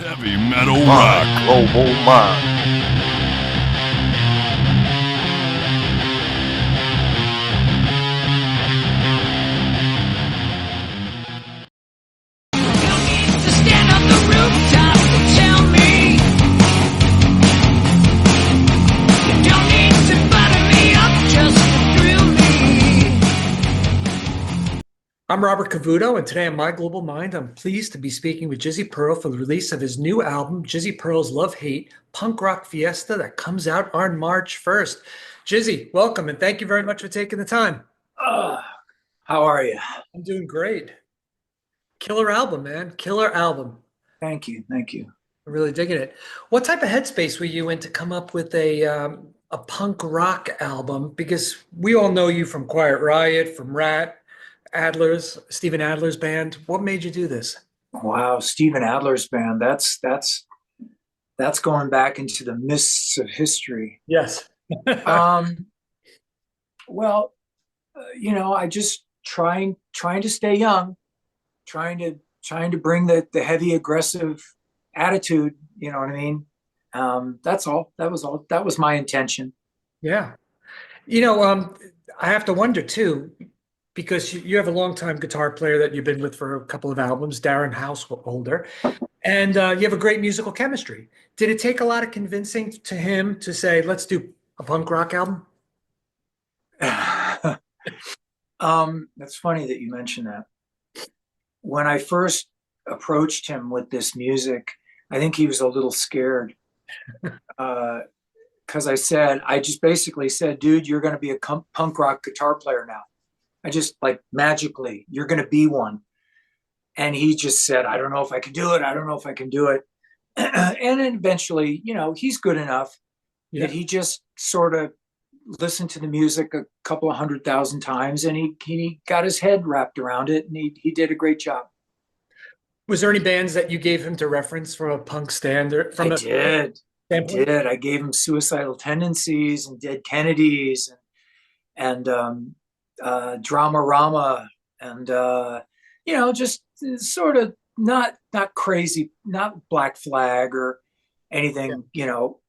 Heavy metal rock. Global mind. I'm Robert Cavuto, and today on My Global Mind, I'm pleased to be speaking with Jizzy Pearl for the release of his new album, Jizzy Pearl's Love Hate, Punk Rock Fiesta, that comes out on March 1st. Jizzy, welcome, and thank you very much for taking the time. How are you? I'm doing great. Killer album, man. Killer album. Thank you. Thank you. I'm really digging it. What type of headspace were you in to come up with a punk rock album? Because we all know you from Quiet Riot, from Rat, Steven Adler's band. What made you do this? Wow, Steven Adler's band. That's going back into the mists of history. Yes. Well, I just trying to stay young, trying to bring the heavy aggressive attitude. You know what I mean? That's all. That was my intention. Yeah. I have to wonder too, because you have a longtime guitar player that you've been with for a couple of albums, Darren Housholder, and you have a great musical chemistry. Did it take a lot of convincing to him to say, let's do a punk rock album? That's funny that you mentioned that. When I first approached him with this music, I think he was a little scared because I just basically said, dude, you're going to be a punk rock guitar player now. I just magically, you're going to be one. And he just said, I don't know if I can do it. I don't know if I can do it. And then eventually, he's good enough that he just sort of listened to the music a couple of 100,000 times and he got his head wrapped around it and he did a great job. Was there any bands that you gave him to reference from a punk standard? I did. I gave him Suicidal Tendencies and Dead Kennedys and Dramarama and just sort of not crazy, not Black Flag or anything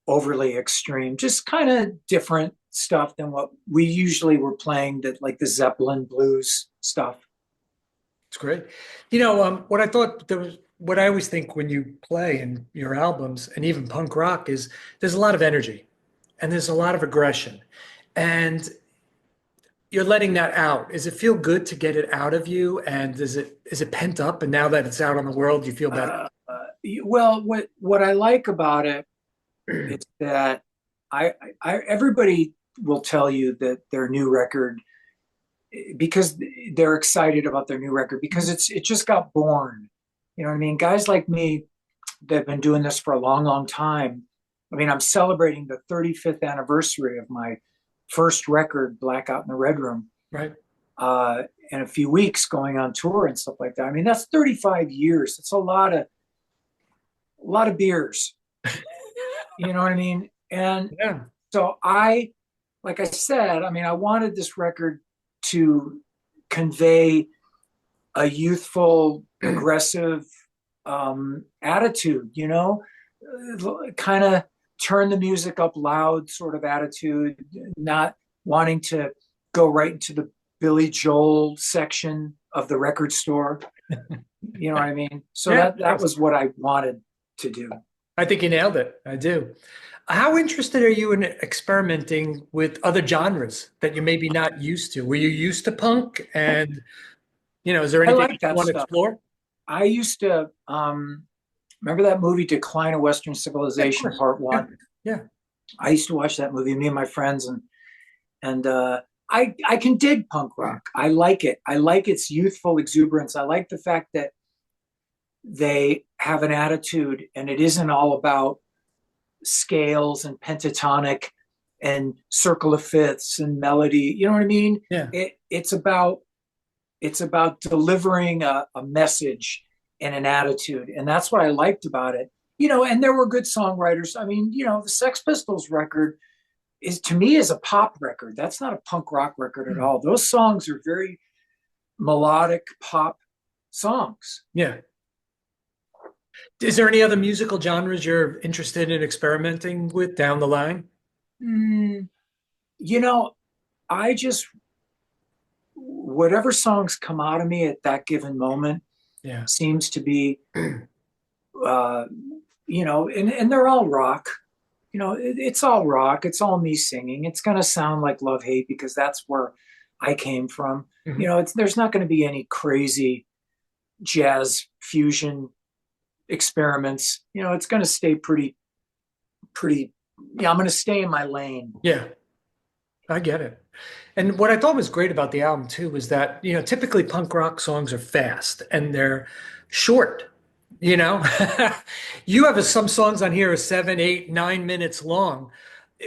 overly extreme, just kind of different stuff than what we usually were playing, that like the Zeppelin blues stuff. It's great. What I always think when you play in your albums and even punk rock is there's a lot of energy and there's a lot of aggression, and you're letting that out. Does it feel good to get it out of you? And is it pent up? And now that it's out on the world, you feel better? Well, what I like about it is that everybody will tell you that their new record, because they're excited about their new record, because it just got born. You know what I mean? Guys like me that have been doing this for a long, long time. I mean, I'm celebrating the 35th anniversary of my first record, Blackout in the Red Room, right? In a few weeks, going on tour and stuff like that. I mean, that's 35 years. It's a lot of beers. You know what I mean? And so like I said, I mean, I wanted this record to convey a youthful, aggressive attitude, kind of turn the music up loud sort of attitude, not wanting to go right into the Billy Joel section of the record store. You know what I mean? So that was what I wanted to do. I think you nailed it. I do. How interested are you in experimenting with other genres that you maybe not used to? Were you used to punk? And, is there anything you want to explore? I used to, remember that movie Decline of Western Civilization, Part 1? Yeah. I used to watch that movie, me and my friends, and I can dig punk rock. I like it. I like its youthful exuberance. I like the fact that they have an attitude and it isn't all about scales and pentatonic and circle of fifths and melody. You know what I mean? Yeah. It's about delivering a message and an attitude. And that's what I liked about it. And there were good songwriters. I mean, the Sex Pistols record to me is a pop record. That's not a punk rock record at all. Those songs are very melodic pop songs. Yeah. Is there any other musical genres you're interested in experimenting with down the line? Mm, you know, I just whatever songs come out of me at that given moment Yeah. seems to be, uh, and they're all rock. It's all rock. It's all me singing. It's going to sound like Love Hate because that's where I came from. Mhm. There's not going to be any crazy jazz fusion experiments. It's going to stay pretty. Yeah, I'm going to stay in my lane. Yeah, I get it. And what I thought was great about the album too was that, typically punk rock songs are fast and they're short, you know? You have some songs on here are 7, 8, 9 minutes long.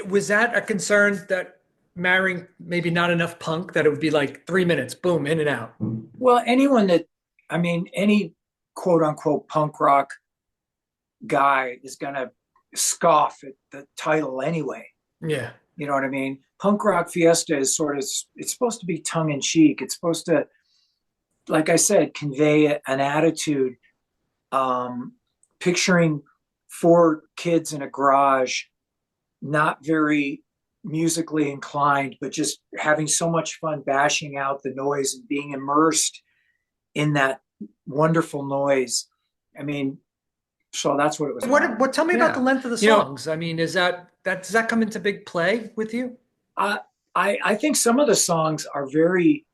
Was that a concern that marrying maybe not enough punk, that it would be like 3 minutes, boom, in and out? Well, I mean, any quote unquote punk rock guy is going to scoff at the title anyway. Yeah. You know what I mean? Punk Rock Fiesta is it's supposed to be tongue in cheek. It's supposed to, like I said, convey an attitude, um, picturing four kids in a garage, not very musically inclined, but just having so much fun bashing out the noise and being immersed in that wonderful noise. I mean, so that's what it was about. Tell me about the Yeah. length of the songs. I mean, does that come into big play with you? I, I think some of the songs are very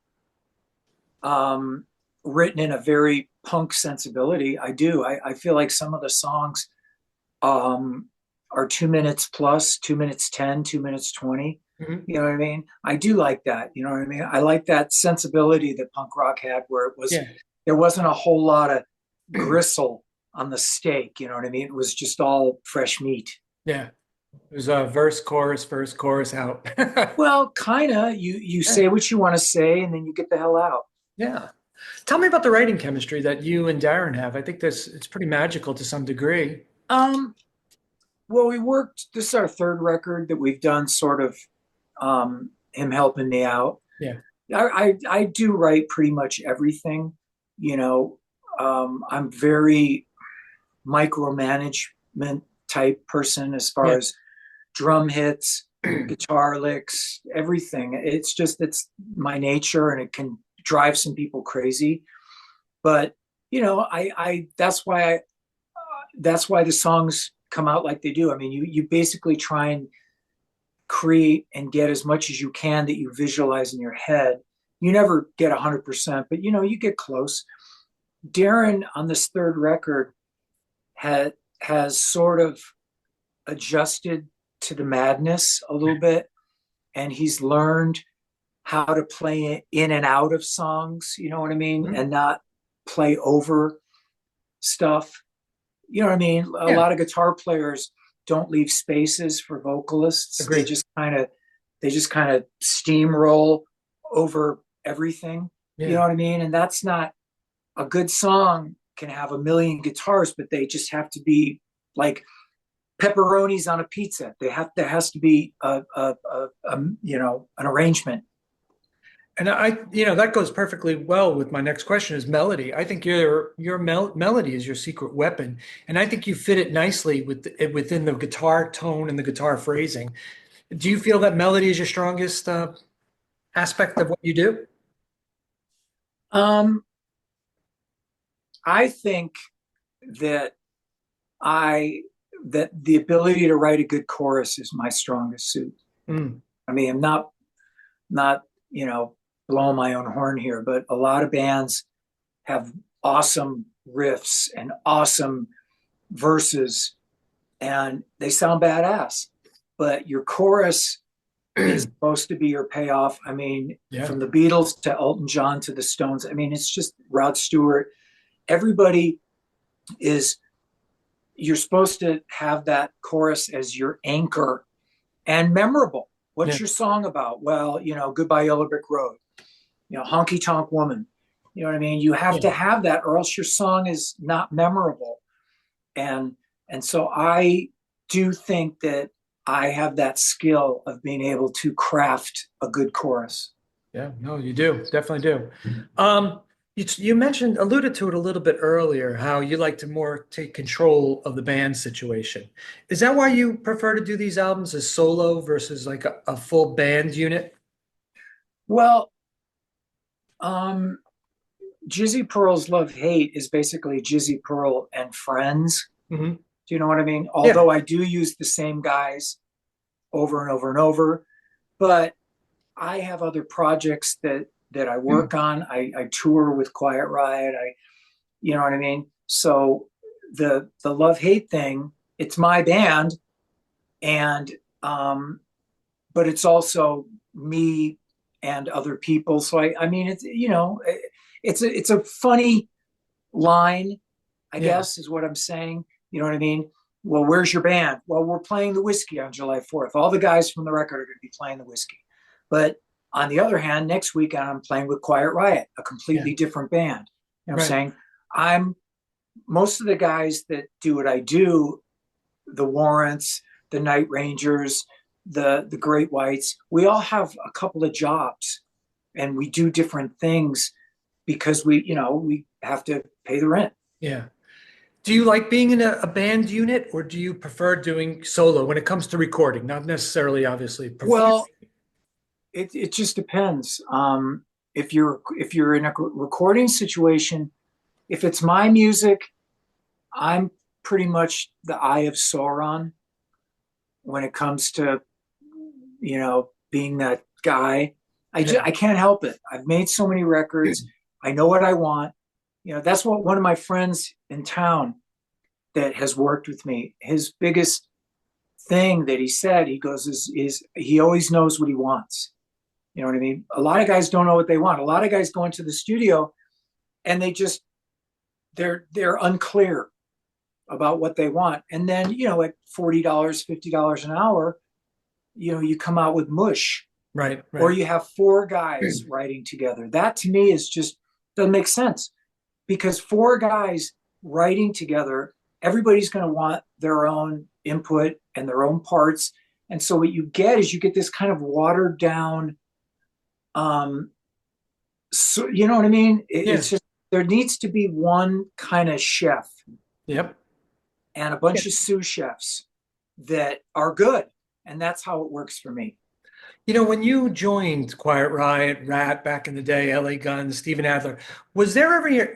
um, written in a very punk sensibility. I do. I feel like some of the songs um, are 2 minutes plus, 2 minutes 10, 2 minutes 20. Mhm. You know what I mean? I do like that. You know what I mean? I like that sensibility that punk rock had, where Yeah. there wasn't a whole lot of gristle on the steak. You know what I mean? It was just all fresh meat. Yeah. There's a verse, chorus out. Well, kind of. You Yeah. say what you want to say, and then you get the hell out. Yeah. Tell me about the writing chemistry that you and Darren have. I think it's pretty magical to some degree. Um, well, we worked. This is our third record that we've done, sort of him helping me out. Yeah. I do write pretty much everything. You know, I'm very micromanagement type person as far Yeah. as drum hits, guitar licks, everything. It's my nature, and it can drive some people crazy. But I that's why the songs come out like they do. I mean, you basically try and create and get as much as you can that you visualize in your head. You never get 100%, but you get close. Darren on this third record has sort of adjusted to the madness a little bit, and he's learned how to play in and out of songs, you know what I mean, Mhm. and not play over stuff. You know what I mean? A Yeah. lot of guitar players don't leave spaces for vocalists. They Agreed. just kind of steamroll over everything. You know Yeah. what I mean? And that's not a good song. Can have a million guitars, but they just have to be like pepperonis on a pizza. There has to be an arrangement. And that goes perfectly well with my next question is melody. I think melody is your secret weapon, and I think you fit it nicely within the guitar tone and the guitar phrasing. Do you feel that melody is your strongest aspect of what you do? Um, I think that I that the ability to write a good chorus is my strongest suit. Mm. I mean, I'm not blowing my own horn here, but a lot of bands have awesome riffs and awesome verses, and they sound badass. But your chorus is supposed to be your payoff. I mean, Yeah. from the Beatles to Elton John to the Stones. I mean, it's just Rod Stewart. Everybody is. You're supposed to have that chorus as your anchor and memorable. Yeah. What's your song about? Well, Goodbye Yellow Brick Road, Honky Tonk Woman. You know what I mean? You have to Yeah. have that, or else your song is not memorable. And so I do think that I have that skill of being able to craft a good chorus. Yeah. No, you do. Definitely do. Um, You mentioned, alluded to it a little bit earlier, how you like to more take control of the band situation. Is that why you prefer to do these albums as solo versus like a full band unit? Well, um, Jizzy Pearl's Love Hate is basically Jizzy Pearl and friends. Hmm. Do you know what I mean? Yeah. Although I do use the same guys over and over and over, but I have other projects that I work on. I tour with Quiet Riot. You know what I mean? So the love hate thing, it's my band, and but it's also me and other people. So I mean it's it's a funny line, I Yeah. guess is what I'm saying. You know what I mean? Well, where's your band? Well, we're playing the Whiskey on July 4th. All the guys from the record are going to be playing the Whiskey. But on the other hand, next week I'm playing with Quiet Riot, a Yeah. completely different band. You know what I'm Right. saying? I'm most of the guys that do what I do, the Warrants, the Night Rangers, the Great Whites, we all have a couple of jobs and we do different things because we have to pay the rent. Yeah. Do you like being in a band unit or do you prefer doing solo when it comes to recording? Not necessarily, obviously, performing. Well, it just depends. If you're in a recording situation, if it's my music, I'm pretty much the Eye of Sauron when it comes to being that guy. Yeah. I can't help it. I've made so many records. I know what I want. That's what one of my friends in town that has worked with me, his biggest thing that he said, he goes, is he always knows what he wants. You know what I mean? A lot of guys don't know what they want. A lot of guys go into the studio and they're unclear about what they want. And then, at $40, $50 an hour, you come out with mush. Right. Or Right. you have four guys writing together. That to me is just doesn't make sense because four guys writing together, everybody's going to want their own input and their own parts. And so what you get is you get this kind of watered down, so you know what I mean? Yeah. It's just there needs to be one kind of chef Yep. and a Yeah. bunch of sous chefs that are good. And that's how it works for me. When you joined Quiet Riot, Rat back in the day, LA Guns, Steven Adler, was there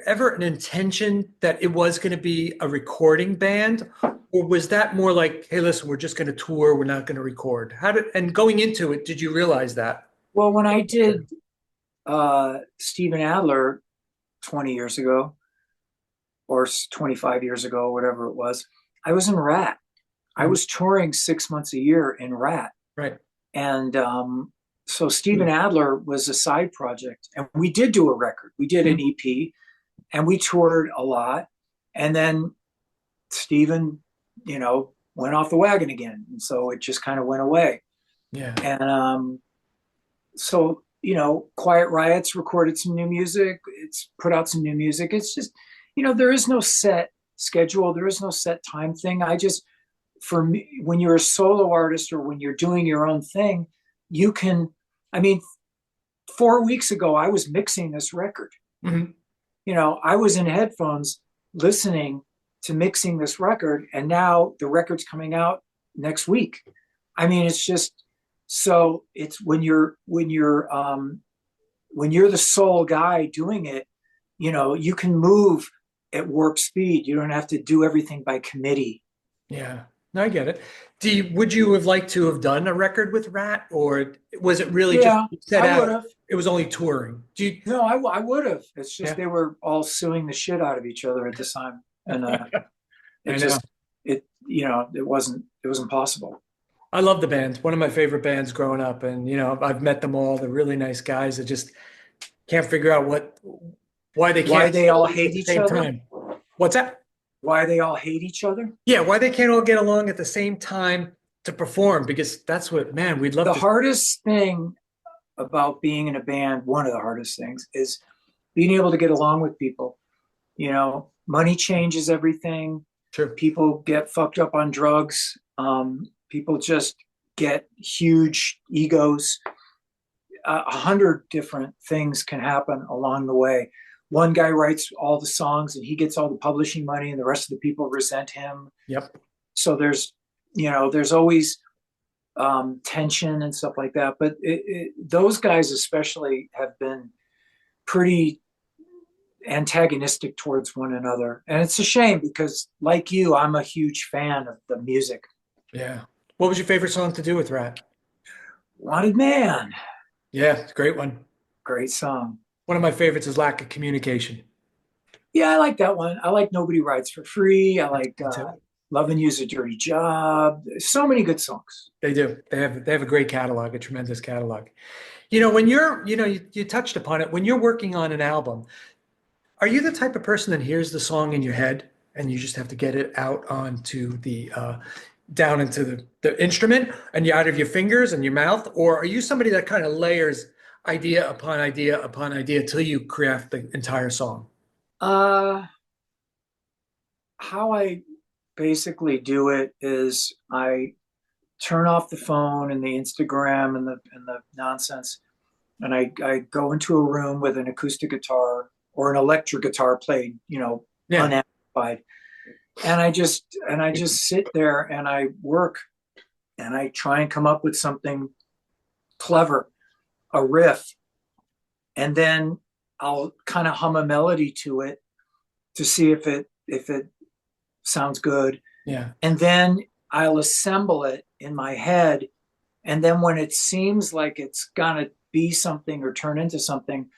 ever an intention that it was going to be a recording band? Or was that more like, hey, listen, we're just going to tour, we're not going to record? And going into it, did you realize that? Well, when I did Steven Adler 20 years ago or 25 years ago, whatever it was, I was in Rat. I Mhm. was touring 6 months a year in Rat. Right. And so Steven Adler was a side project. And we did do a record. We did an Mhm. EP and we toured a lot. And then Steven, went off the wagon again. And so it just kind of went away. Yeah. And so Quiet Riot's recorded some new music. It's put out some new music. It's just there is no set schedule. There is no set time thing. For me, when you're a solo artist or when you're doing your own thing, you can, I mean, 4 weeks ago I was mixing this record. Mhm. I was in headphones listening to mixing this record, and now the record's coming out next week. I mean, it's just so it's when you're the sole guy doing it, you can move at warp speed. You don't have to do everything by committee. Yeah. No, I get it. Would you have liked to have done a record with Rat, or was it really just Yeah, set I would out? have. It was only touring. No, I would have. It's just Yeah, they were all suing the shit out of each other at the time, and it I know. just it wasn't possible. I love the band. One of my favorite bands growing up, and I've met them all. They're really nice guys that just can't figure out why they Why can't they all at hate the each same other? time. What's that? Why they all hate each other? Yeah, why they can't all get along at the same time to perform? Because that's what, man, we'd love The to. hardest thing about being in a band, one of the hardest things, is being able to get along with people. Money changes everything. Sure. People get fucked up on drugs. People just get huge egos. 100 different things can happen along the way. one guy writes all the songs and he gets all the publishing money and the rest of the people resent him. Yep. So there's always tension and stuff like that. But those guys especially have been pretty antagonistic towards one another. And it's a shame because, like you, I'm a huge fan of the music. Yeah. What was your favorite song to do with Rat? Wanted Man, Yeah, it's a great one. great song. One of my favorites is Lack of Communication. Yeah, I like that one. I like Nobody Rides for Free. I like Me too. Loving You's a Dirty Job. So many good songs. They do. They have a great catalog, a tremendous catalog. When you touched upon it, when you're working on an album, are you the type of person that hears the song in your head and you just have to get it out onto the down into the instrument and you out of your fingers and your mouth? Or are you somebody that kind of layers idea upon idea upon idea till you craft the entire song? Uh, how I basically do it is I turn off the phone and the Instagram and the nonsense, and I go into a room with an acoustic guitar or an electric guitar played, Yeah. unamplified, and I just sit there and I work and I try and come up with something clever, a riff, and then I'll kind of hum a melody to it to see if it sounds good. Yeah. And then I'll assemble it in my head. And then when it seems like it's gonna be something or turn into something,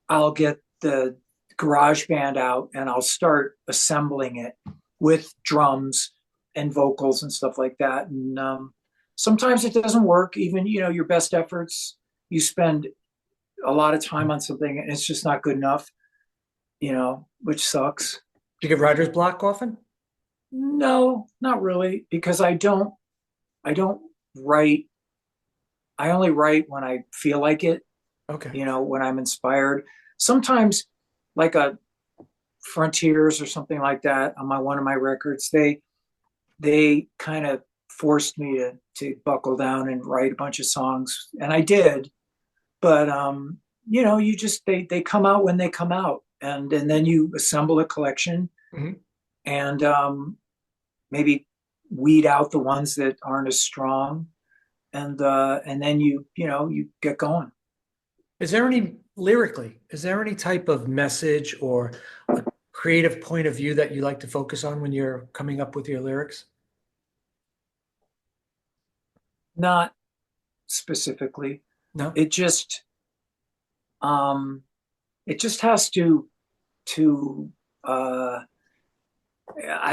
I'll get the garage band out and I'll start assembling it with drums and vocals and stuff like that. And sometimes it doesn't work. Even your best efforts, you spend a lot of time on something and it's just not good enough, which sucks. Do you get writer's block often? No, not really, because I don't write. I only write when I feel like it, Okay. when I'm inspired. Sometimes, like a Frontiers or something like that on one of my records, they kind of forced me to buckle down and write a bunch of songs, and I did. But you just they come out when they come out, and then you assemble a collection Mhm. and maybe weed out the ones that aren't as strong, and then you get going. Is there any type of message or a creative point of view that you like to focus on when you're coming up with your lyrics? Not specifically. No? It just um, it just has to I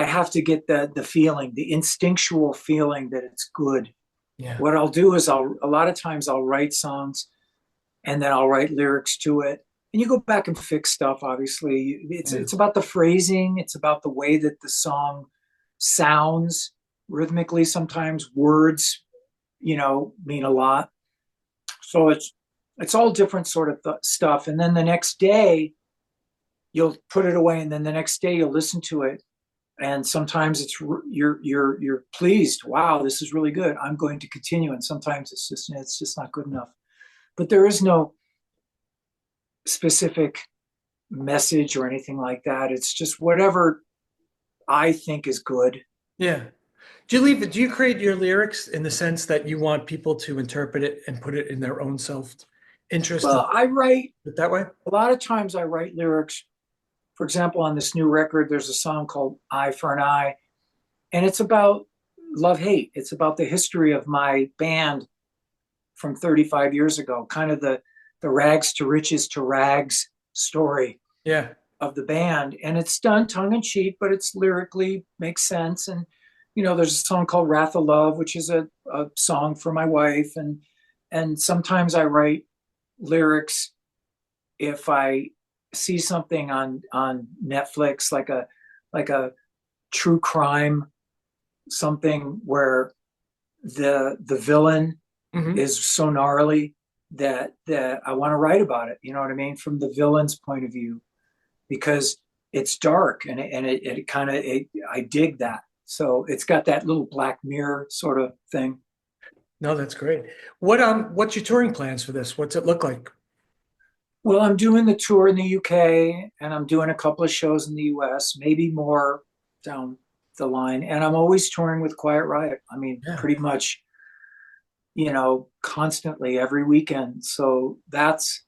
have to get the feeling, the instinctual feeling that it's good. Yeah. What I'll do is a lot of times I'll write songs and then I'll write lyrics to it. And you go back and fix stuff, obviously. It's about the phrasing, it's about the way that the song sounds rhythmically. Sometimes words, mean a lot. So it's all different sort of stuff. And then the next day you'll put it away, and then the next day you'll listen to it, and sometimes you're pleased. Wow, this is really good. I'm going to continue. And sometimes it's just not good enough. But there is no specific message or anything like that. It's just whatever I think is good. Yeah. Do you create your lyrics in the sense that you want people to interpret it and put it in their own self-interest and Well, I write it that way? a lot of times. I write lyrics. For example, on this new record, there's a song called "Eye for an Eye," and it's about love hate. It's about the history of my band from 35 years ago, kind of the rags to riches to rags story Yeah. of the band. And it's done tongue in cheek, but it's lyrically makes sense. And there's a song called "Wrath of Love," which is a song for my wife. And sometimes I write lyrics if I see something on Netflix, like a true crime, something where the villain Hmm. is so gnarly that I want to write about it. You know what I mean? From the villain's point of view, because it's dark and it kind of I dig that. So it's got that little Black Mirror sort of thing. No, that's great. What's your touring plans for this? What's it look like? Well, I'm doing the tour in the UK and I'm doing a couple of shows in the US, maybe more down the line. And I'm always touring with Quiet Riot. I mean, Yeah. pretty much, constantly every weekend. So that's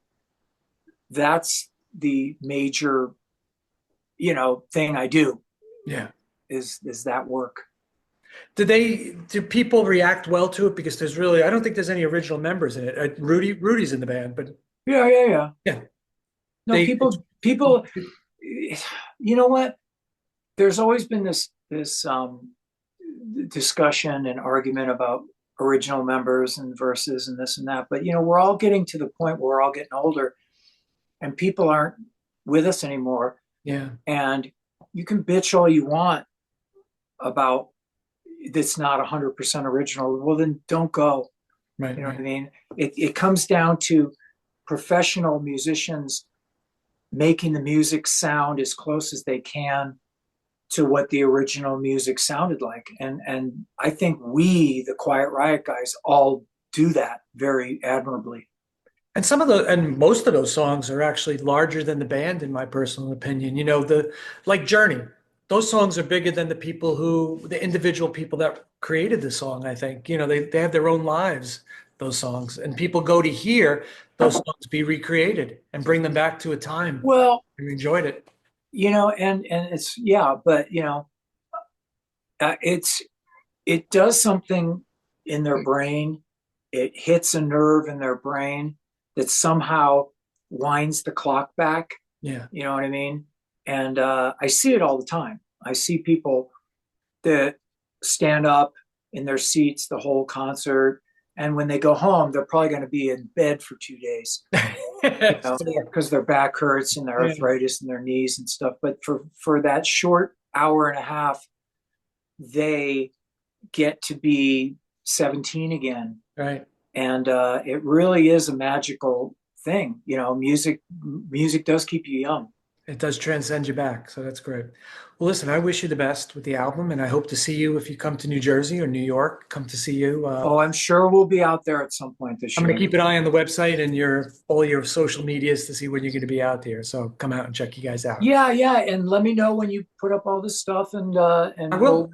the major, thing I do Yeah. is that work. Do people react well to it? Because I don't think there's any original members in it. Rudy's in the band, but Yeah, yeah, yeah. yeah, No, they, people, you know what? There's always been this discussion and argument about original members and verses and this and that. But we're all getting to the point where we're all getting older, and people aren't with us anymore. yeah, And you can bitch all you want about that's not 100% original. Well, then don't go. right, You know what right. I mean? It comes down to professional musicians making the music sound as close as they can to what the original music sounded like. And I think we, the Quiet Riot guys, all do that very admirably. And most of those songs are actually larger than the band, in my personal opinion. Like Journey, those songs are bigger than the individual people that created the song, I think. They have their own lives, those songs, and people go to hear those songs be recreated and bring them back to a time Well, and enjoyed it. and it's yeah, but it's it does something in their brain. It hits a nerve in their brain that somehow winds the clock back. Yeah. You know what I mean? And I see it all the time. I see people that stand up in their seats the whole concert, and when they go home, they're probably going to be in bed for 2 days, because their back hurts and their Yeah, arthritis in their knees and stuff. But for that short hour and a half, they get to be 17 again, right. and it really is a magical thing. Music does keep you young. It does transcend you back, so that's great. Well, listen, I wish you the best with the album, and I hope to see you if you come to New Jersey or New York. Come to see you. Oh, I'm sure we'll be out there at some point this I'm going to year. keep an eye on the website and all your social medias to see when you're going to be out here. So come out and check you guys out. Yeah, yeah, and let me know when you put up all this stuff, and I and will.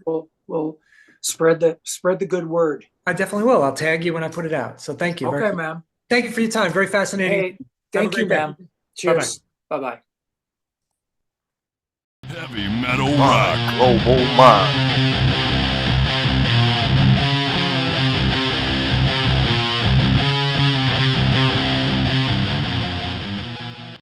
we'll spread the good word. I definitely will. I'll tag you when I put it out. So thank you Okay, ma'am. thank you for your time. Very fascinating. Hey, Have a thank you, great day. ma'am. Bye-bye. Cheers. Bye bye. Heavy metal My rock. global mind.